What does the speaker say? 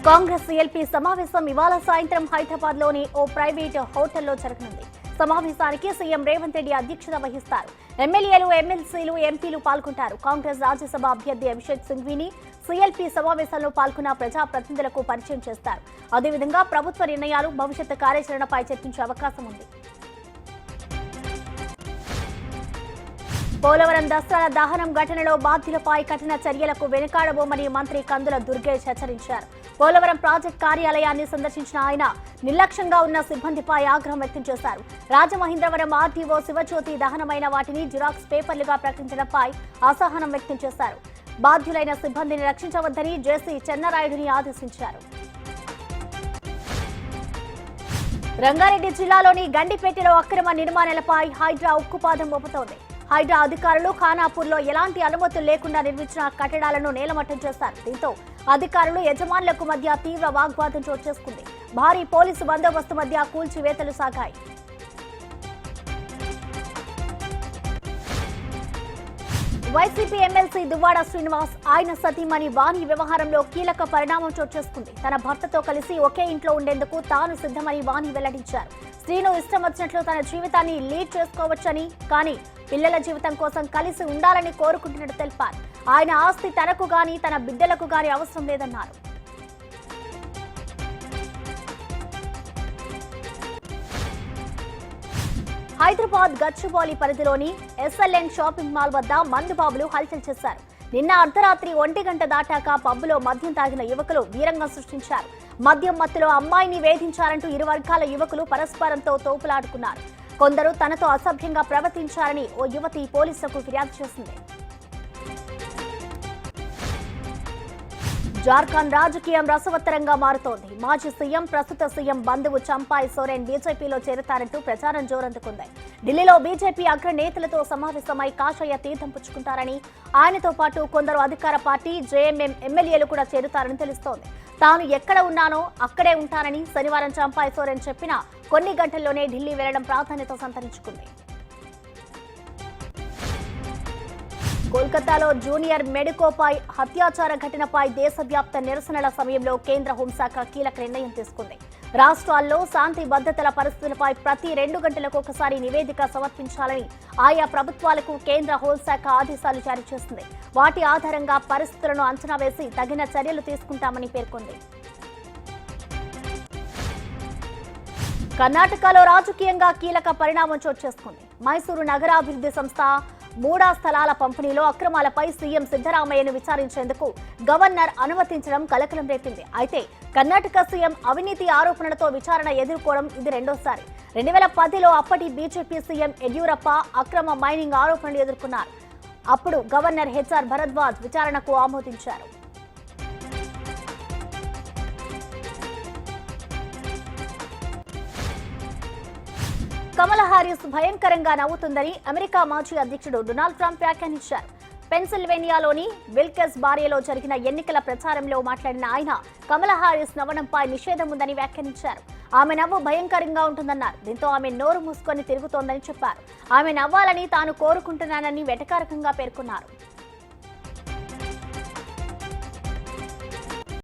Congress LP సమావేశం ఇవాళ సాయంత్రం హైదరాబాద్ లోని ఓ ప్రైవేట్ హోటల్లో జరగనుంది. సమావేశానికి సీఎం రేవంత్ రెడ్డి అధ్యక్షత వహిస్తారు. ఎమ్మెల్యేలు, ఎమ్మెల్సీలు, ఎంపీలు పాల్గొంటారు. కాంగ్రెస్ రాజ్యసభ అభ్యర్థి అభిషేక్ సింఘ్వీని సీఎల్పీ సమావేశంలో పాల్గొన్న ప్రజాప్రతినిధులకు పరిచయం చేస్తారు. అదేవిధంగా ప్రభుత్వ నిర్ణయాలు, భవిష్యత్ కార్యాచరణపై చర్చించే అవకాశం ఉంది. పోలవరం దసరా దహనం ఘటనలో బాధ్యులపై కఠిన చర్యలకు వెనుకాడబోమని మంత్రి కందుల దుర్గేష్ హెచ్చరించారు. పోలవరం ప్రాజెక్టు కార్యాలయాన్ని సందర్శించిన ఆయన నిర్లక్ష్యంగా ఉన్న సిబ్బందిపై ఆగ్రహం వ్యక్తం చేశారు. రాజమహేంద్రవరం ఆర్టీఓ శివజ్యోతి దహనమైన వాటిని జిరాక్స్ పేపర్లుగా ప్రకటించడంపై అసహనం వ్యక్తం చేశారు. బాధ్యులైన సిబ్బందిని రక్షించవద్దని జేసీ చెన్నారాయుడిని ఆదేశించారు. రంగారెడ్డి జిల్లాలోని గండిపేటలో అక్రమ నిర్మాణాలపై హైడ్రా ఉక్కుపాదం మోపుతోంది. హైడ్రా అధికారులు ఖానాపూర్లో ఎలాంటి అనుమతులు లేకుండా నిర్మించిన కట్టడాలను నేలమట్టం చేశారు. దీంతో అధికారులు, యజమానులకు మధ్య తీవ్ర వాగ్వాదం చోటు చేసుకుంది. భారీ పోలీసు బందోబస్తు మధ్య కూల్చివేతలు సాగాయి. వైసీపీ ఎమ్మెల్సీ దువ్వాడ శ్రీనివాస్, ఆయన సతీమణి వాణి వ్యవహారంలో కీలక పరిణామం చోటు చేసుకుంది. తన భర్తతో కలిసి ఒకే ఇంట్లో ఉండేందుకు తాను సిద్ధమని వాణి వెల్లడించారు. శ్రీను ఇష్టం వచ్చినట్లు తన జీవితాన్ని లీడ్ చేసుకోవచ్చని, కానీ పిల్లల జీవితం కోసం కలిసి ఉండాలని కోరుకుంటున్నట్టు తెలిపారు. ఆయన ఆస్తి తనకు గాని, తన బిడ్డలకు గాని అవసరం లేదన్నారు. హైదరాబాద్ గచ్చిబౌలి పరిధిలోని ఎస్ఎల్ఎన్ షాపింగ్ మాల్ వద్ద మందుబాబులు హల్చల్ చేశారు. నిన్న అర్ధరాత్రి 1 గంట దాటాక పబ్బులో మద్యం తాగిన యువకులు వీరంగం సృష్టించారు. మద్యం మత్తులో అమ్మాయిని వేధించారంటూ ఇరు వర్గాల యువకులు పరస్పరంతో తోపులాడుకున్నారు. కొందరు తనతో అసభ్యంగా ప్రవర్తించారని ఓ యువతి పోలీసులకు ఫిర్యాదు చేసింది. జార్ఖండ్ రాజకీయం రసవత్తరంగా మారుతోంది. మాజీ సీఎం, ప్రస్తుత సీఎం బంధువు చంపాయ్ సోరెన్ బీజేపీలో చేరతారంటూ ప్రచారం జోరందుకుంది. ఢిల్లీలో బీజేపీ అగ్రనేతలతో సమావేశమై కాషాయ తీర్థం పుచ్చుకుంటారని, ఆయనతో పాటు కొందరు అధికార పార్టీ, జేఎంఎం ఎమ్మెల్యేలు కూడా చేరుతారని తెలుస్తోంది. తాను ఎక్కడ ఉన్నానో అక్కడే ఉంటానని శనివారం చంపాయ్ సోరెన్ చెప్పిన కొన్ని గంటల్లోనే ఢిల్లీ వెళ్లడం ప్రాధాన్యత సంతరించుకుంది. కోల్కతాలో జూనియర్ మెడికోపై అత్యాచార ఘటనపై దేశవ్యాప్త నిరసనల సమయంలో కేంద్ర హోంశాఖ కీలక నిర్ణయం తీసుకుంది. రాష్ట్రాల్లో శాంతి భద్రతల పరిస్థితులపై ప్రతి 2 గంటలకు ఒకసారి నివేదిక సమర్పించాలని ఆయా ప్రభుత్వాలకు కేంద్ర హోంశాఖ ఆదేశాలు జారీ చేసింది. వాటి ఆధారంగా పరిస్థితులను అంచనా వేసి తగిన చర్యలు తీసుకుంటామని పేర్కొంది. కర్ణాటకలో రాజకీయంగా కీలక పరిణామం చోటు చేసుకుంది. మైసూరు నగరాభివృద్ధి సంస్థ మూడా స్థలాల పంపిణీలో అక్రమాలపై సీఎం సిద్ధరామయ్యను విచారించేందుకు గవర్నర్ అనుమతించడం కలకలం రేపింది. అయితే కర్ణాటక సీఎం అవినీతి ఆరోపణలతో విచారణ ఎదుర్కోవడం ఇది రెండోసారి. 2010లో అప్పటి బీజేపీ సీఎం యడ్యూరప్ప అక్రమ మైనింగ్ ఆరోపణలు ఎదుర్కొన్నారు. అప్పుడు గవర్నర్ హెచ్ఆర్ భరద్వాజ్ విచారణకు ఆమోదించారు. కమలా హారిస్ భయంకరంగా నవ్వుతుందని అమెరికా మాజీ అధ్యక్షుడు డొనాల్డ్ ట్రంప్ వ్యాఖ్యానించారు. పెన్సిల్వేనియాలోని విల్కెస్ బారియలో జరిగిన ఎన్నికల ప్రచారంలో మాట్లాడిన ఆయన కమలా హారిస్ నవ్వడంపై నిషేధం ఉందని వ్యాఖ్యానించారు. ఆమె నవ్వు భయంకరంగా ఉంటుందన్నారు. దీంతో ఆమె నోరు మూసుకొని తిరుగుతోందని చెప్పారు. ఆమె నవ్వాలని తాను కోరుకుంటున్నానని వెటకారకంగా పేర్కొన్నారు.